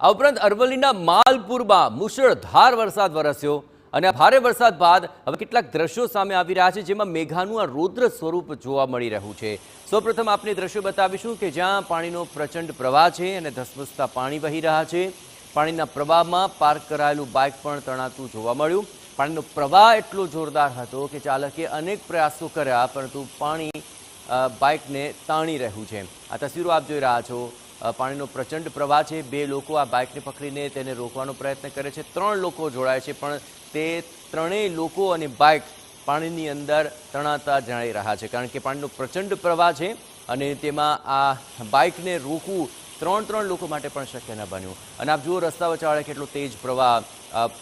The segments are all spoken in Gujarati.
આ ઉપરાંત અરવલ્લીના માલપુરમાં મુશળધાર વરસાદ વરસ્યો અને આ ભારે વરસાદ બાદ હવે કેટલાક દ્રશ્યો સામે આવી રહ્યા છે, જેમાં મેઘાનું આ રૌદ્ર સ્વરૂપ જોવા મળી રહ્યું છે। સૌપ્રથમ આપને દ્રશ્યો બતાવીશું કે જ્યાં પાણીનો પ્રચંડ પ્રવાહ છે અને ધસમસતા પાણી વહી રહ્યા છે। પાણીના પ્રવાહમાં પાર્ક કરાયેલું બાઇક પણ તણાતું જોવા મળ્યું। પાણીનો પ્રવાહ એટલો જોરદાર હતો કે ચાલકે અનેક પ્રયાસો કર્યા, પરંતુ પાણી બાઇકને તાણી રહ્યું છે। આ તસવીરો આપ જોઈ રહ્યા છો। પાણીનો પ્રચંડ પ્રવાહ છે। બે લોકો આ બાઇકને પકડીને તેને રોકવાનો પ્રયત્ન કરે છે। 3 લોકો જોડાય છે, પણ તે ત્રણેય લોકો અને બાઇક પાણીની અંદર તણાતા જણાઈ રહ્યા છે, કારણ કે પાણીનો પ્રચંડ પ્રવાહ છે અને તેમાં આ બાઇકને રોકવું 3 લોકો માટે પણ શક્ય ન બન્યું। અને આપ જુઓ રસ્તા વચાળે કેટલો તેજ પ્રવાહ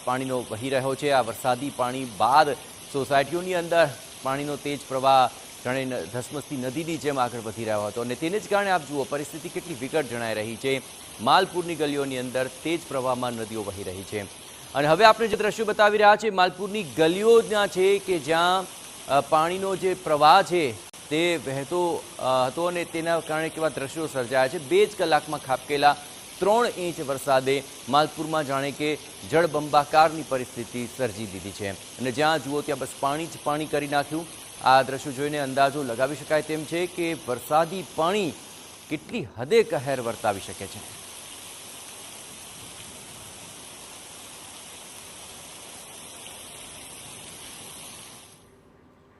પાણીનો વહી રહ્યો છે। આ વરસાદી પાણી બાદ સોસાયટીઓની અંદર પાણીનો તેજ પ્રવાહ જાણે ધસમસતી નદીની જેમ આગળ વધી રહ્યો હતો અને તેને જ કારણે આપ જુઓ પરિસ્થિતિ કેટલી વિકટ જણાઈ રહી છે। માલપુરની ગલીઓની અંદર તેજ પ્રવાહમાં નદીઓ વહી રહી છે। અને હવે આપણે જે દ્રશ્યો બતાવી રહ્યા છે માલપુરની ગલીઓના છે કે જ્યાં પાણીનો જે પ્રવાહ છે તે વહેતો હતો અને તેના કારણે કેવા દ્રશ્યો સર્જાયા છે। 2 જ કલાકમાં ખાબકેલા 3 ઇંચ વરસાદે માલપુરમાં જાણે કે જળબંબાકારની પરિસ્થિતિ સર્જી દીધી છે અને જ્યાં જુઓ ત્યાં બસ પાણી જ પાણી કરી નાખ્યું। આ દ્રશ્યો જોઈને અંદાજો લગાવી શકાય તેમ છે કે વરસાદી પાણી કેટલી હદે કહેર વર્તાવી શકે છે।